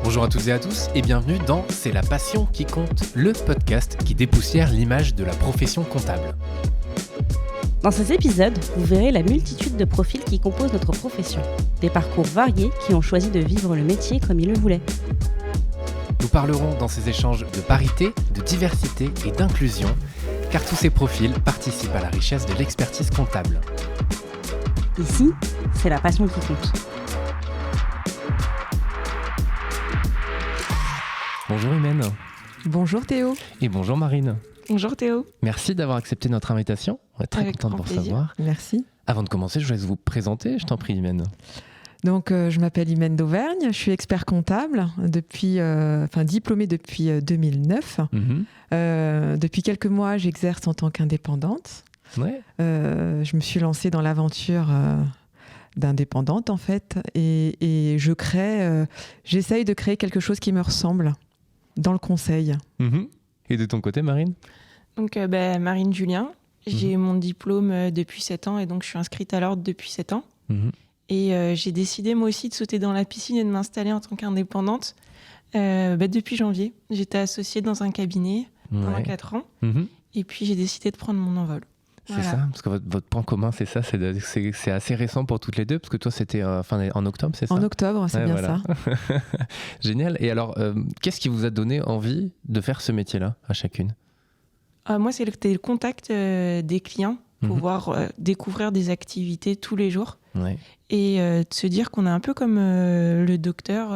Bonjour à toutes et à tous et bienvenue dans C'est la passion qui compte, le podcast qui dépoussière l'image de la profession comptable. Dans ces épisodes, vous verrez la multitude de profils qui composent notre profession. Des parcours variés qui ont choisi de vivre le métier comme ils le voulaient. Nous parlerons dans ces échanges de parité, de diversité et d'inclusion, car tous ces profils participent à la richesse de l'expertise comptable. Ici, c'est la passion qui compte. Bonjour Imen. Bonjour Théo. Et bonjour Marine. Bonjour Théo. Merci d'avoir accepté notre invitation. On est très contents de vous recevoir. Merci. Avant de commencer, je vous laisse vous présenter. Je t'en prie Imen. Donc, je m'appelle Imen d'Auvergne. Je suis expert comptable diplômée depuis 2009. Depuis quelques mois, j'exerce en tant qu'indépendante. Ouais. Je me suis lancée dans l'aventure d'indépendante en fait, et j'essaye de créer quelque chose qui me ressemble dans le conseil. Et de ton côté, Marine ? Donc, Marine Julien, j'ai mon diplôme depuis 7 ans et donc je suis inscrite à l'ordre depuis 7 ans. Et j'ai décidé moi aussi de sauter dans la piscine et de m'installer en tant qu'indépendante depuis janvier. J'étais associée dans un cabinet pendant 4 ans et puis j'ai décidé de prendre mon envol. C'est voilà. ça, parce que votre point commun, c'est ça, c'est assez récent pour toutes les deux, parce que toi, c'était en octobre, c'est ça ? En octobre, c'est bien ça. Génial. Et alors, qu'est-ce qui vous a donné envie de faire ce métier-là, à chacune ? Moi, c'était le contact des clients, pouvoir découvrir des activités tous les jours et de se dire qu'on est un peu comme le docteur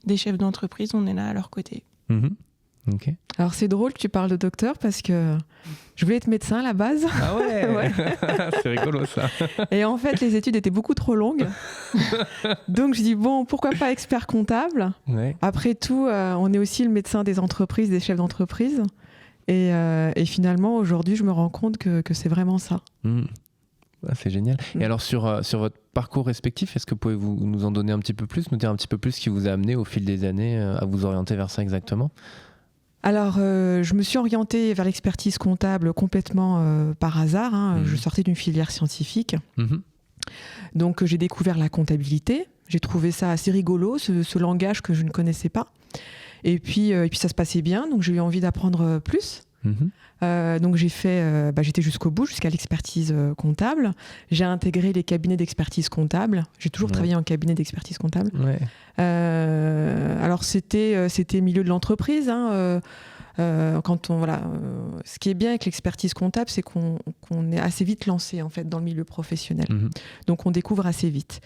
des chefs d'entreprise, on est là à leur côté. Okay. Alors c'est drôle que tu parles de docteur parce que je voulais être médecin à la base. Ah ouais. C'est rigolo ça. Et en fait les études étaient beaucoup trop longues. Donc je dis pourquoi pas expert comptable. Après tout on est aussi le médecin des entreprises, des chefs d'entreprise. Et finalement aujourd'hui je me rends compte que c'est vraiment ça. C'est génial. Et alors sur votre parcours respectif, est-ce que pouvez-vous nous en donner un petit peu plus, nous dire un petit peu plus ce qui vous a amené au fil des années à vous orienter vers ça exactement ? Alors, je me suis orientée vers l'expertise comptable complètement par hasard. Je sortais d'une filière scientifique. Donc, j'ai découvert la comptabilité. J'ai trouvé ça assez rigolo, ce langage que je ne connaissais pas. Et puis ça se passait bien, donc j'ai eu envie d'apprendre plus. Donc j'étais jusqu'au bout, jusqu'à l'expertise comptable. J'ai intégré les cabinets d'expertise comptable. J'ai toujours travaillé en cabinet d'expertise comptable. Alors c'était milieu de l'entreprise. Ce qui est bien avec l'expertise comptable, c'est qu'on est assez vite lancé en fait dans le milieu professionnel. Donc on découvre assez vite.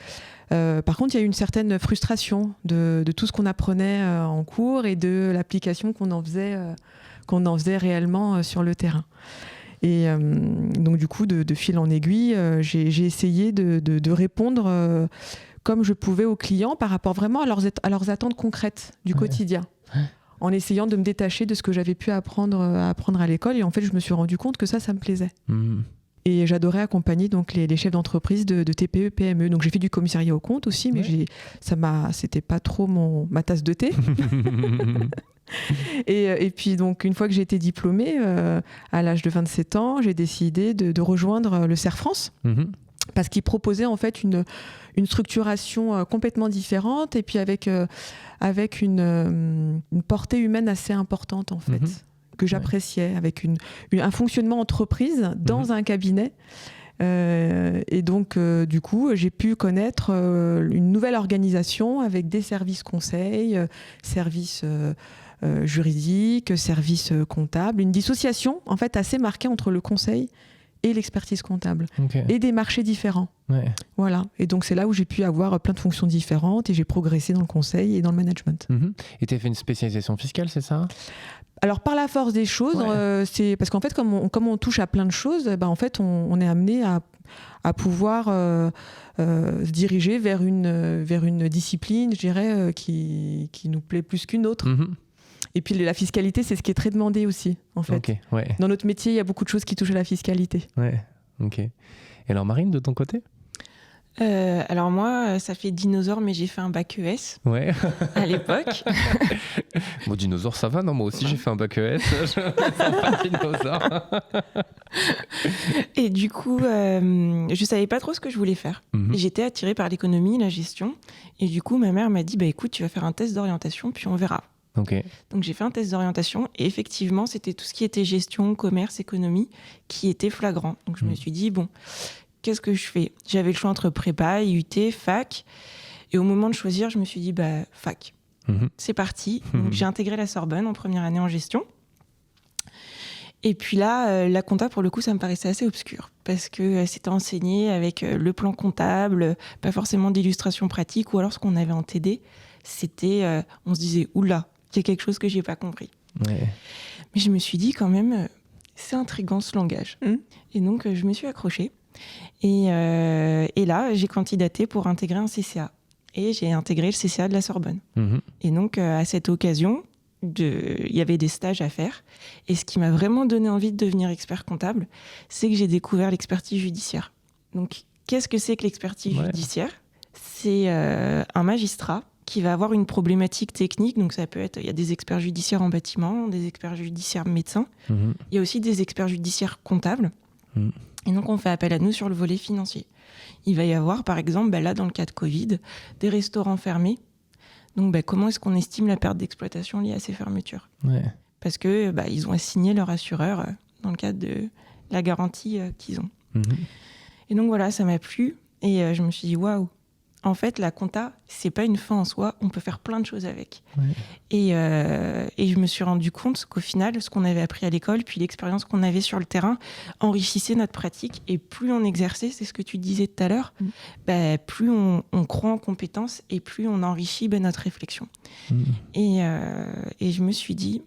Par contre, il y a eu une certaine frustration de tout ce qu'on apprenait en cours et de l'application qu'on en faisait réellement sur le terrain. Et donc du coup, de fil en aiguille, j'ai essayé de répondre comme je pouvais aux clients par rapport vraiment à leurs attentes concrètes du quotidien. En essayant de me détacher de ce que j'avais pu apprendre à l'école. Et en fait, je me suis rendu compte que ça me plaisait. Et j'adorais accompagner donc les chefs d'entreprise de TPE, PME. Donc j'ai fait du commissariat aux comptes aussi, mais c'était pas trop ma tasse de thé. Et puis donc une fois que j'ai été diplômée à l'âge de 27 ans, j'ai décidé de rejoindre le CERF France parce qu'il proposait en fait une structuration complètement différente et puis avec une portée humaine assez importante en fait que j'appréciais, avec un fonctionnement entreprise dans un cabinet. Et donc du coup j'ai pu connaître une nouvelle organisation avec des services conseils, services juridiques, services comptables, une dissociation en fait assez marquée entre le conseil et l'expertise comptable et des marchés différents. Voilà. Et donc c'est là où j'ai pu avoir plein de fonctions différentes et j'ai progressé dans le conseil et dans le management. Et tu as fait une spécialisation fiscale, c'est ça ? Alors par la force des choses, c'est parce qu'en fait comme on touche à plein de choses, en fait on est amené à pouvoir se diriger vers une discipline, je dirais, qui nous plaît plus qu'une autre. Et puis la fiscalité, c'est ce qui est très demandé aussi, en fait. Dans notre métier, il y a beaucoup de choses qui touchent à la fiscalité. Et alors Marine, de ton côté ? Alors moi, ça fait dinosaure, mais j'ai fait un bac ES à l'époque. Bon, dinosaure, ça va, non? Moi aussi, j'ai fait un bac ES. Pas dinosaure. Et du coup, je savais pas trop ce que je voulais faire. J'étais attirée par l'économie, la gestion. Et du coup, ma mère m'a dit, écoute, tu vas faire un test d'orientation, puis on verra. Okay. Donc j'ai fait un test d'orientation et effectivement, c'était tout ce qui était gestion, commerce, économie qui était flagrant. Donc je me suis dit, bon, qu'est-ce que je fais? J'avais le choix entre prépa, IUT, fac. Et au moment de choisir, je me suis dit, fac. C'est parti. Donc j'ai intégré la Sorbonne en première année en gestion. Et puis là, la compta, pour le coup, ça me paraissait assez obscur parce que c'était enseigné avec le plan comptable, pas forcément d'illustration pratique, ou alors ce qu'on avait en TD, c'était, on se disait, oula, il y a quelque chose que j'ai pas compris. Ouais. Mais je me suis dit quand même, c'est intriguant ce langage. Et donc, je me suis accrochée. Et là, j'ai candidaté pour intégrer un CCA. Et j'ai intégré le CCA de la Sorbonne. Et donc, à cette occasion, il y avait des stages à faire. Et ce qui m'a vraiment donné envie de devenir expert comptable, c'est que j'ai découvert l'expertise judiciaire. Donc, qu'est-ce que c'est que l'expertise judiciaire? C'est un magistrat qui va avoir une problématique technique. Donc, ça peut être, il y a des experts judiciaires en bâtiment, des experts judiciaires médecins. Il y a aussi des experts judiciaires comptables. Et donc, on fait appel à nous sur le volet financier. Il va y avoir, par exemple, là, dans le cas de Covid, des restaurants fermés. Donc, comment est-ce qu'on estime la perte d'exploitation liée à ces fermetures? Parce que ils ont assigné leur assureur dans le cadre de la garantie qu'ils ont. Et donc, voilà, ça m'a plu. Et je me suis dit, waouh! En fait, la compta, c'est pas une fin en soi. On peut faire plein de choses avec. Et je me suis rendu compte qu'au final, ce qu'on avait appris à l'école, puis l'expérience qu'on avait sur le terrain, enrichissait notre pratique. Et plus on exerçait, c'est ce que tu disais tout à l'heure, plus on croit en compétences et plus on enrichit notre réflexion. Et je me suis dit,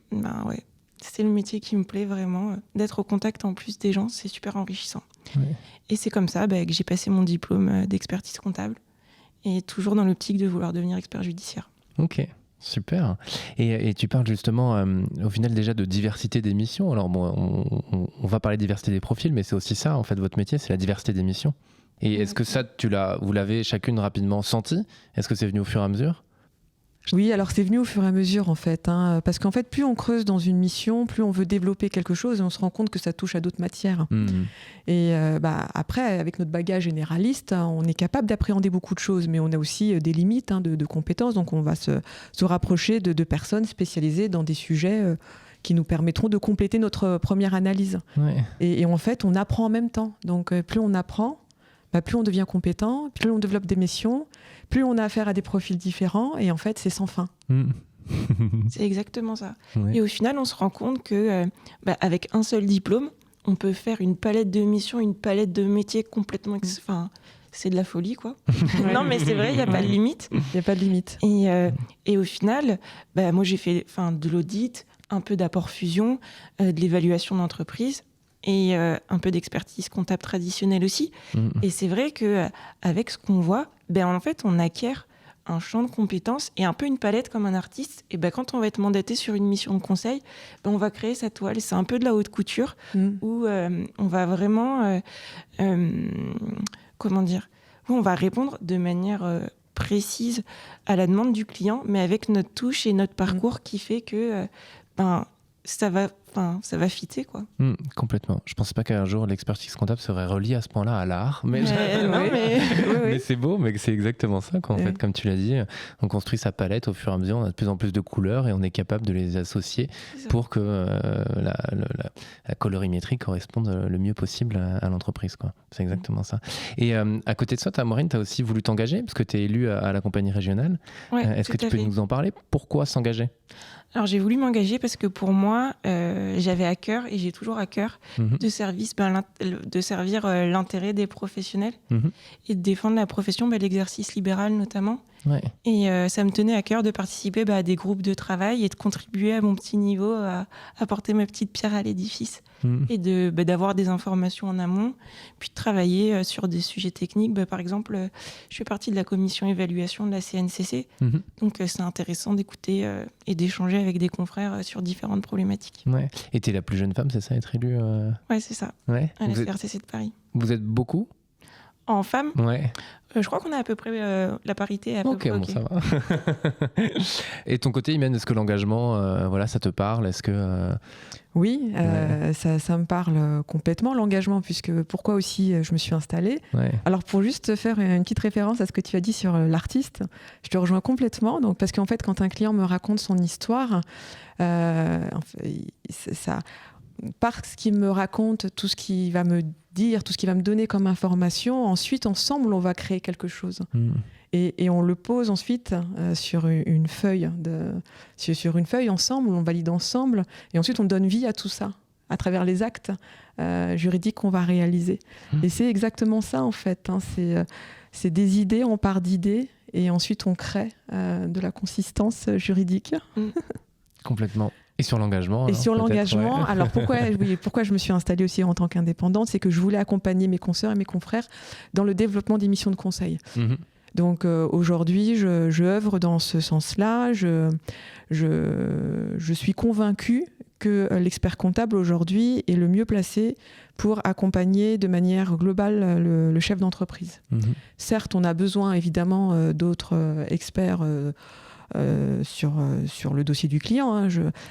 c'est le métier qui me plaît vraiment. D'être au contact en plus des gens, c'est super enrichissant. Et c'est comme ça que j'ai passé mon diplôme d'expertise comptable. Et toujours dans l'optique de vouloir devenir expert judiciaire. Ok, super. Et tu parles justement, au final déjà de diversité des missions. Alors bon, on va parler de diversité des profils, mais c'est aussi ça, en fait, votre métier, c'est la diversité des missions. Et est-ce que ça, vous l'avez chacune rapidement senti? Est-ce que c'est venu au fur et à mesure? Oui, alors c'est venu au fur et à mesure en fait, parce qu'en fait plus on creuse dans une mission, plus on veut développer quelque chose et on se rend compte que ça touche à d'autres matières. Et après, avec notre bagage généraliste, on est capable d'appréhender beaucoup de choses, mais on a aussi des limites de compétences, donc on va se rapprocher de personnes spécialisées dans des sujets qui nous permettront de compléter notre première analyse. Et en fait, on apprend en même temps, donc plus on apprend, plus on devient compétent, plus on développe des missions, plus on a affaire à des profils différents, et en fait, c'est sans fin. C'est exactement ça. Et au final, on se rend compte que avec un seul diplôme, on peut faire une palette de missions, une palette de métiers complètement... c'est de la folie, quoi. Non, mais c'est vrai, il n'y a pas de limite. Il n'y a pas de limite. Et au final, moi, j'ai fait de l'audit, un peu d'apport fusion, de l'évaluation d'entreprise, et un peu d'expertise comptable traditionnelle aussi. Et c'est vrai qu'avec ce qu'on voit, en fait, on acquiert un champ de compétences et un peu une palette comme un artiste. Et quand on va être mandaté sur une mission de conseil, on va créer sa toile. C'est un peu de la haute couture où on va vraiment... comment dire? Où on va répondre de manière précise à la demande du client, mais avec notre touche et notre parcours qui fait que ça va fitter, quoi. Complètement. Je ne pensais pas qu'un jour l'expertise comptable serait reliée à ce point-là à l'art. Mais c'est beau, mais c'est exactement ça, quoi, en fait, comme tu l'as dit. On construit sa palette au fur et à mesure, on a de plus en plus de couleurs et on est capable de les associer pour que la colorimétrie corresponde le mieux possible à l'entreprise, quoi. C'est exactement ça. Et à côté de ça, Maureen, tu as aussi voulu t'engager parce que tu es élue à la compagnie régionale. Est-ce que tu peux nous en parler? Pourquoi s'engager? Alors, j'ai voulu m'engager parce que pour moi, j'avais à cœur, et j'ai toujours à cœur, de servir l'intérêt des professionnels et de défendre la profession, l'exercice libéral notamment. Et ça me tenait à cœur de participer à des groupes de travail et de contribuer à mon petit niveau à apporter ma petite pierre à l'édifice et d'avoir des informations en amont, puis de travailler sur des sujets techniques. Par exemple, je fais partie de la commission évaluation de la CNCC, donc c'est intéressant d'écouter et d'échanger avec des confrères sur différentes problématiques. Et tu es la plus jeune femme, c'est ça, être élue Ouais, c'est ça, à la CRCC de Paris. Vous êtes beaucoup? En femmes, ouais. Je crois qu'on a à peu près la parité. Ok, ça va. Et ton côté, Imen, est-ce que l'engagement, ça te parle? Est-ce que Oui, ça me parle complètement, l'engagement, puisque pourquoi aussi je me suis installée. Ouais. Alors, pour juste faire une petite référence à ce que tu as dit sur l'artiste, je te rejoins complètement. Donc, parce qu'en fait, quand un client me raconte son histoire, ça, par ce qu'il me raconte, tout ce qu'il va me dire, tout ce qu'il va me donner comme information, ensuite, ensemble, on va créer quelque chose. Et on le pose ensuite sur une feuille ensemble, on valide ensemble, et ensuite on donne vie à tout ça, à travers les actes juridiques qu'on va réaliser. Et c'est exactement ça en fait, hein, c'est des idées, on part d'idées, et ensuite on crée de la consistance juridique. Complètement. Et sur l'engagement. Et sur l'engagement, alors pourquoi je me suis installée aussi en tant qu'indépendante, c'est que je voulais accompagner mes consoeurs et mes confrères dans le développement des missions de conseil. Donc aujourd'hui, je œuvre dans ce sens-là. Je suis convaincue que l'expert comptable aujourd'hui est le mieux placé pour accompagner de manière globale le chef d'entreprise. Certes, on a besoin évidemment d'autres experts sur le dossier du client, hein,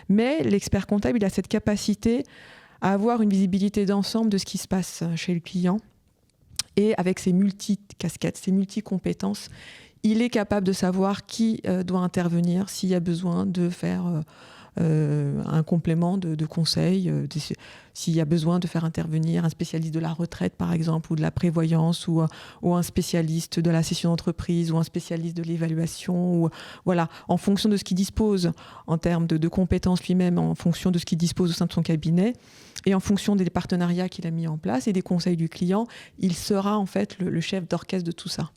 mais l'expert comptable, il a cette capacité à avoir une visibilité d'ensemble de ce qui se passe chez le client. Et avec ses multi-casquettes, ses multi-compétences, il est capable de savoir qui doit intervenir s'il y a besoin de faire un complément de conseil, s'il y a besoin de faire intervenir un spécialiste de la retraite, par exemple, ou de la prévoyance, ou un spécialiste de la cession d'entreprise, ou un spécialiste de l'évaluation, voilà, en fonction de ce qu'il dispose en termes de compétences lui-même, en fonction de ce qu'il dispose au sein de son cabinet, et en fonction des partenariats qu'il a mis en place et des conseils du client, il sera en fait le chef d'orchestre de tout ça.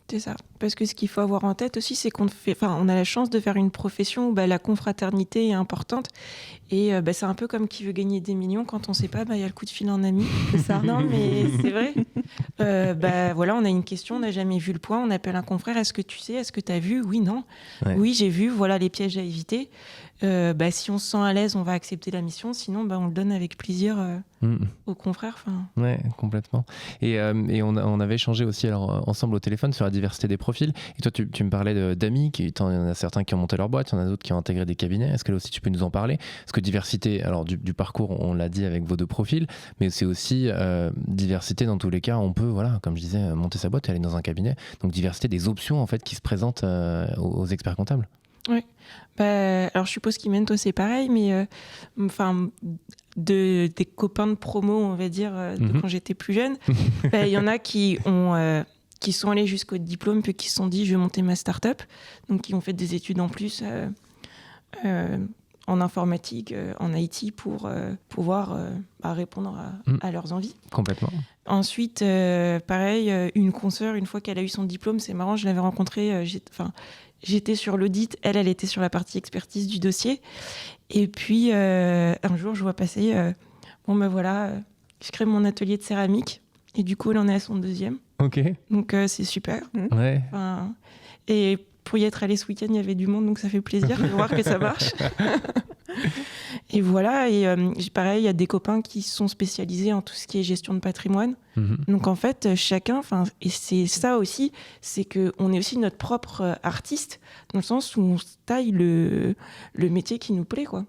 C'est ça. Parce que ce qu'il faut avoir en tête aussi, c'est on a la chance de faire une profession où la confraternité est importante. Et c'est un peu comme qui veut gagner des millions. Quand on ne sait pas, il y a le coup de fil en ami. C'est ça. Non, mais c'est vrai. Voilà, on a une question, on n'a jamais vu le point. On appelle un confrère. Est-ce que tu sais? Est-ce que tu as vu? Oui, non. Ouais. Oui, j'ai vu. Voilà les pièges à éviter. Si on se sent à l'aise, on va accepter la mission. Sinon, on le donne avec plaisir aux confrères. Oui, complètement. Et on avait échangé aussi ensemble au téléphone sur la diversité des profils. Et toi, tu me parlais d'amis. Il y en a certains qui ont monté leur boîte, il y en a d'autres qui ont intégré des cabinets. Est-ce que là aussi, tu peux nous en parler? Parce que diversité, alors du parcours, on l'a dit avec vos deux profils, mais c'est aussi diversité dans tous les cas. On peut, voilà, comme je disais, monter sa boîte et aller dans un cabinet. Donc diversité des options en fait qui se présentent aux experts comptables. Oui. Alors je suppose qu'Imen, toi c'est pareil, mais des copains de promo, on va dire, de quand j'étais plus jeune, il y en a qui sont allés jusqu'au diplôme puis qui se sont dit je vais monter ma start-up, donc qui ont fait des études en plus en informatique, en IT pour pouvoir répondre à leurs envies. Complètement. Ensuite, pareil, une consoeur, une fois qu'elle a eu son diplôme, c'est marrant, je l'avais rencontrée, j'étais sur l'audit, elle était sur la partie expertise du dossier. Et puis, un jour, je vois passer, je crée mon atelier de céramique. Et du coup, elle en est à son deuxième. Ok. Donc, c'est super. Ouais. Et pour y être allée ce week-end, il y avait du monde, donc ça fait plaisir de voir que ça marche. Et voilà, et pareil, il y a des copains qui sont spécialisés en tout ce qui est gestion de patrimoine. Donc en fait, chacun, et c'est ça aussi, c'est qu'on est aussi notre propre artiste, dans le sens où on taille le métier qui nous plaît, quoi.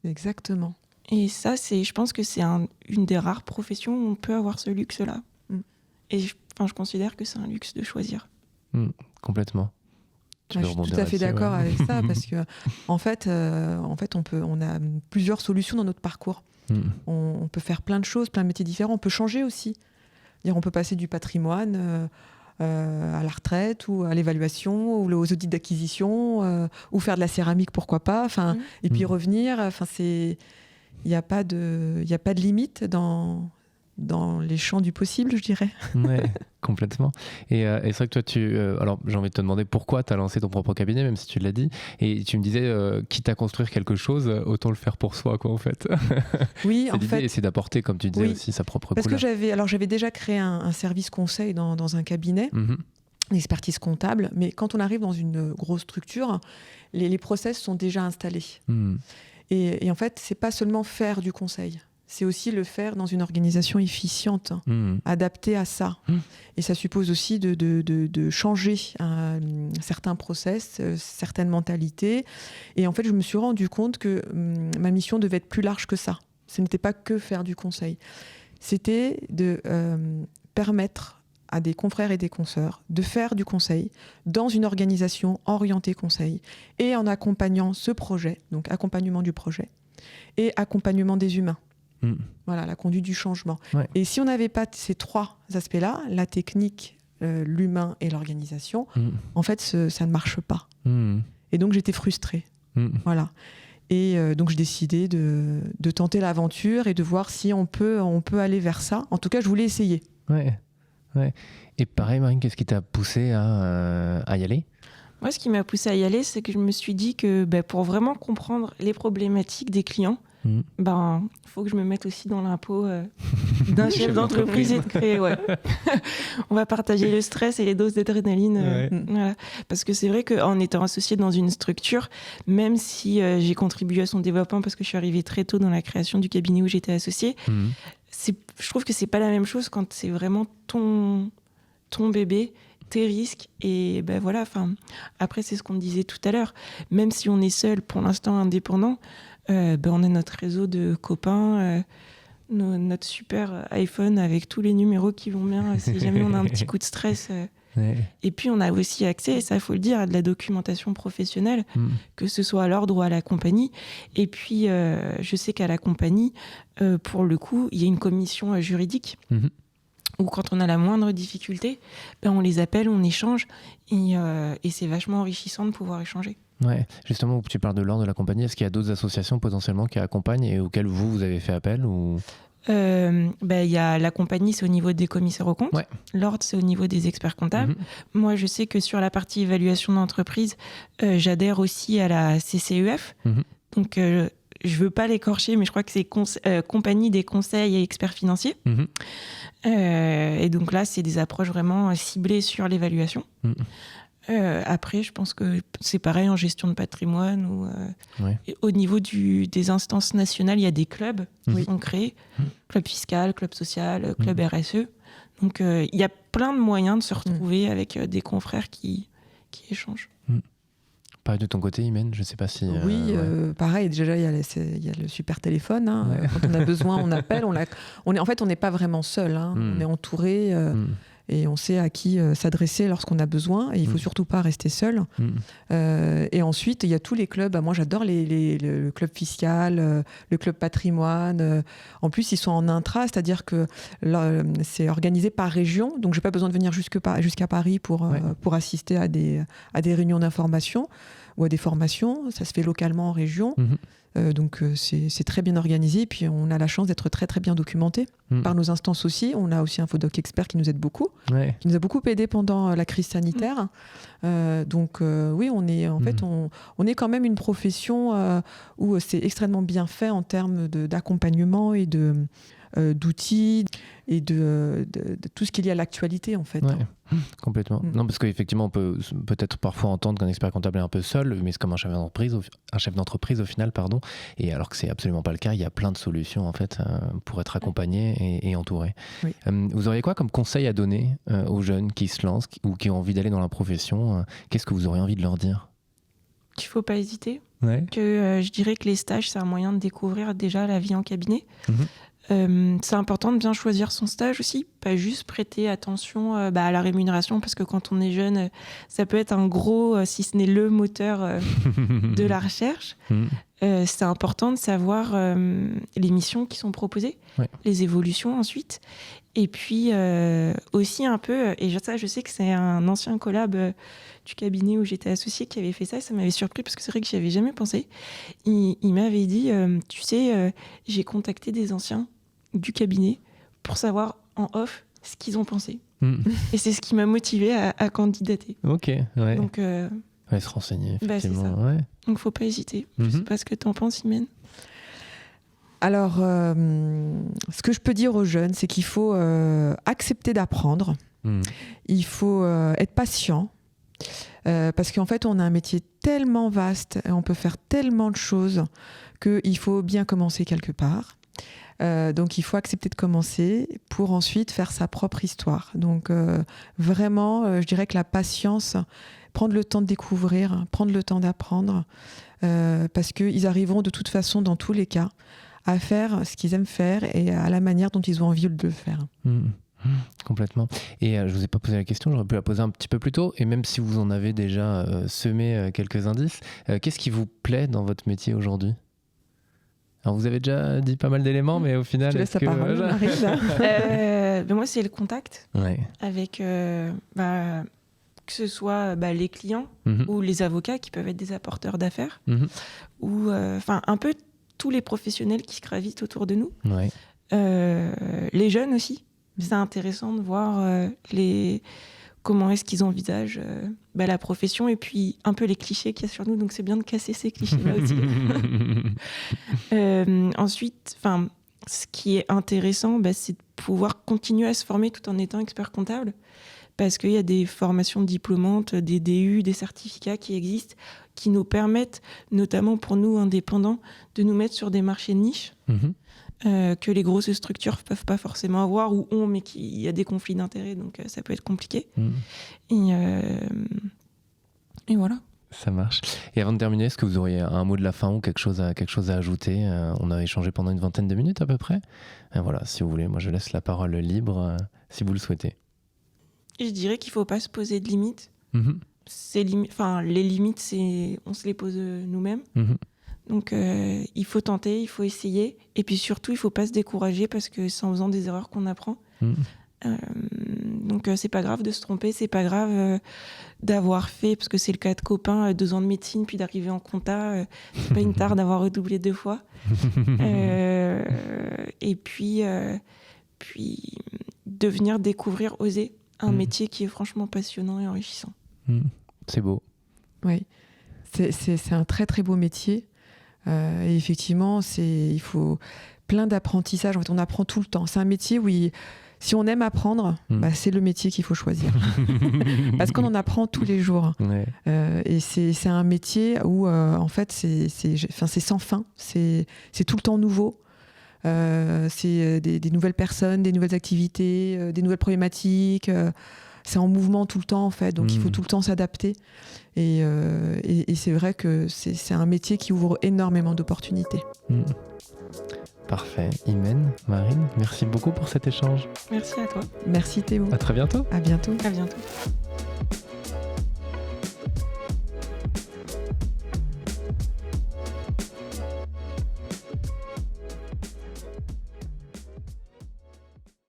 Exactement. Et ça, je pense que c'est une des rares professions où on peut avoir ce luxe-là. Et je considère que c'est un luxe de choisir. Complètement. Je suis tout à fait d'accord avec ça, parce que en fait, on a plusieurs solutions dans notre parcours. On peut faire plein de choses, plein de métiers différents. On peut changer aussi. On peut passer du patrimoine à la retraite ou à l'évaluation ou aux audits d'acquisition ou faire de la céramique, pourquoi pas. Et puis revenir. Il n'y a pas de limite dans les champs du possible, je dirais. Ouais, complètement. Et c'est vrai que toi, alors j'ai envie de te demander pourquoi tu as lancé ton propre cabinet, même si tu l'as dit. Et tu me disais, quitte à construire quelque chose, autant le faire pour soi, quoi, en fait. Oui, en fait. C'est d'apporter, comme tu disais, aussi sa propre couleur. Parce que j'avais déjà créé un service conseil dans un cabinet, d'expertise comptable. Mais quand on arrive dans une grosse structure, les process sont déjà installés. Et en fait, c'est pas seulement faire du conseil. c'est aussi le faire dans une organisation efficiente, adaptée à ça. Et ça suppose aussi de changer certains process, certaines mentalités. Et en fait, je me suis rendu compte que ma mission devait être plus large que ça. Ce n'était pas que faire du conseil. C'était de permettre à des confrères et des consoeurs de faire du conseil dans une organisation orientée conseil et en accompagnant ce projet, donc accompagnement du projet et accompagnement des humains. Voilà, la conduite du changement. Ouais. Et si on n'avait pas ces trois aspects-là, la technique, l'humain et l'organisation, en fait, ça ne marche pas. Et donc, j'étais frustrée. Voilà. Et donc, j'ai décidé de tenter l'aventure et de voir si on peut aller vers ça. En tout cas, je voulais essayer. Ouais. Et pareil, Marine, qu'est-ce qui t'a poussée à y aller ? Moi, ce qui m'a poussée à y aller, c'est que je me suis dit que pour vraiment comprendre les problématiques des clients, il faut que je me mette aussi dans la peau d'un chef d'entreprise et de créer. Ouais. On va partager le stress et les doses d'adrénaline. Voilà. Parce que c'est vrai qu'en étant associée dans une structure, même si j'ai contribué à son développement parce que je suis arrivée très tôt dans la création du cabinet où j'étais associée, je trouve que c'est pas la même chose quand c'est vraiment ton bébé, tes risques. Et voilà, après, c'est ce qu'on disait tout à l'heure. Même si on est seul, pour l'instant indépendant, on a notre réseau de copains, notre super iPhone avec tous les numéros qui vont bien si jamais on a un petit coup de stress. Et puis on a aussi accès, et ça il faut le dire, à de la documentation professionnelle, que ce soit à l'ordre ou à la compagnie. Et puis je sais qu'à la compagnie, pour le coup, il y a une commission juridique où quand on a la moindre difficulté, on les appelle, on échange, et c'est vachement enrichissant de pouvoir échanger. Ouais, justement, tu parles de l'ordre de la compagnie. Est-ce qu'il y a d'autres associations potentiellement qui accompagnent et auxquelles vous avez fait appel ou... y a la compagnie, c'est au niveau des commissaires aux comptes. L'ordre, c'est au niveau des experts comptables. Moi, je sais que sur la partie évaluation d'entreprise, j'adhère aussi à la CCEF. Donc, je veux pas l'écorcher, mais je crois que c'est compagnie des conseils et experts financiers. Et donc là, c'est des approches vraiment ciblées sur l'évaluation. Après, je pense que c'est pareil en gestion de patrimoine ou au niveau des instances nationales, il y a des clubs qui sont créés, club fiscal, club social, club RSE. Donc, il y a plein de moyens de se retrouver avec des confrères qui échangent. Pareil de ton côté, Imen, je ne sais pas si... pareil, déjà, il y a le super téléphone. Quand on a besoin, on appelle. En fait, on n'est pas vraiment seul. On est entouré... Et on sait à qui s'adresser lorsqu'on a besoin. Et il ne faut surtout pas rester seul. Et ensuite, il y a tous les clubs. Moi, j'adore le club fiscal, le club patrimoine. En plus, ils sont en intra, c'est-à-dire que c'est organisé par région. Donc, je n'ai pas besoin de venir jusqu'à Paris pour assister à des réunions d'information ou à des formations. Ça se fait localement en région. Donc c'est très bien organisé, et puis on a la chance d'être très très bien documenté par nos instances aussi. On a aussi un Infodoc expert qui nous aide beaucoup, qui nous a beaucoup aidé pendant la crise sanitaire. Donc oui, on est en fait on est quand même une profession où c'est extrêmement bien fait en termes d'accompagnement et d'outils et de tout ce qu'il y a à l'actualité en fait. Complètement. Non, parce qu'effectivement, on peut peut-être parfois entendre qu'un expert comptable est un peu seul, mais c'est comme un chef d'entreprise au final, pardon. Et alors que c'est absolument pas le cas, il y a plein de solutions en fait pour être accompagné et entouré. Vous auriez quoi comme conseil à donner aux jeunes qui se lancent ou qui ont envie d'aller dans la profession ? Qu'est-ce que vous auriez envie de leur dire ? Qu'il faut pas hésiter. Que je dirais que les stages, c'est un moyen de découvrir déjà la vie en cabinet. C'est important de bien choisir son stage aussi, pas juste prêter attention à la rémunération, parce que quand on est jeune, ça peut être un gros, si ce n'est le moteur de la recherche. C'est important de savoir les missions qui sont proposées, les évolutions ensuite, et puis aussi un peu, et ça je sais que c'est un ancien collab du cabinet où j'étais associée qui avait fait ça, et ça m'avait surpris parce que c'est vrai que j'y avais jamais pensé. Il m'avait dit, tu sais, j'ai contacté des anciens du cabinet pour savoir en off ce qu'ils ont pensé. Et c'est ce qui m'a motivée à candidater. Ok, Donc, se renseigner, effectivement. C'est ça. Donc, faut pas hésiter. Je sais pas ce que t'en penses, Imen. Alors, ce que je peux dire aux jeunes, c'est qu'il faut accepter d'apprendre. Il faut être patient. Parce qu'en fait, on a un métier tellement vaste et on peut faire tellement de choses qu'il faut bien commencer quelque part. Donc il faut accepter de commencer pour ensuite faire sa propre histoire. Donc vraiment, je dirais que la patience, prendre le temps de découvrir, prendre le temps d'apprendre, parce qu'ils arriveront de toute façon, dans tous les cas, à faire ce qu'ils aiment faire et à la manière dont ils ont envie de le faire. Complètement. Et je vous ai pas posé la question, j'aurais pu la poser un petit peu plus tôt, et même si vous en avez déjà semé quelques indices, qu'est-ce qui vous plaît dans votre métier aujourd'hui ? Alors vous avez déjà dit pas mal d'éléments, mais au final... Je te laisse la parole, Marie. Moi, c'est le contact avec que ce soit les clients ou les avocats qui peuvent être des apporteurs d'affaires, ou un peu tous les professionnels qui gravitent autour de nous. Les jeunes aussi. C'est intéressant de voir comment est-ce qu'ils envisagent la profession et puis un peu les clichés qu'il y a sur nous. Donc, c'est bien de casser ces clichés-là aussi. Ensuite, ce qui est intéressant, c'est de pouvoir continuer à se former tout en étant expert comptable. Parce qu'il y a des formations diplômantes, des DU, des certificats qui existent, qui nous permettent, notamment pour nous indépendants, de nous mettre sur des marchés de niche. Que les grosses structures ne peuvent pas forcément avoir ou ont, mais qu'il y a des conflits d'intérêts, donc ça peut être compliqué. Et voilà. Ça marche. Et avant de terminer, est-ce que vous auriez un mot de la fin ou quelque chose à ajouter ? On a échangé pendant une 20aine de minutes à peu près. Voilà, si vous voulez, moi je laisse la parole libre si vous le souhaitez. Je dirais qu'il ne faut pas se poser de limites. Les limites, on se les pose nous-mêmes. Donc, il faut tenter, il faut essayer. Et puis surtout, il ne faut pas se décourager parce que c'est en faisant des erreurs qu'on apprend. Donc, c'est pas grave de se tromper, c'est pas grave d'avoir fait, parce que c'est le cas de copains, 2 ans de médecine, puis d'arriver en compta. C'est pas une tare d'avoir redoublé 2 fois. Et puis de venir découvrir, oser un métier qui est franchement passionnant et enrichissant. C'est beau. Oui, c'est un très très beau métier. Et effectivement, il faut plein d'apprentissage. En fait, on apprend tout le temps. C'est un métier où, si on aime apprendre, c'est le métier qu'il faut choisir. Parce qu'on en apprend tous les jours. Et c'est un métier où, en fait, c'est sans fin. C'est tout le temps nouveau. C'est des nouvelles personnes, des nouvelles activités, des nouvelles problématiques. C'est en mouvement tout le temps, en fait. Donc, il faut tout le temps s'adapter. Et c'est vrai que c'est un métier qui ouvre énormément d'opportunités. Parfait. Imen, Marine, merci beaucoup pour cet échange. Merci à toi. Merci Théo. À très bientôt. À bientôt. À bientôt.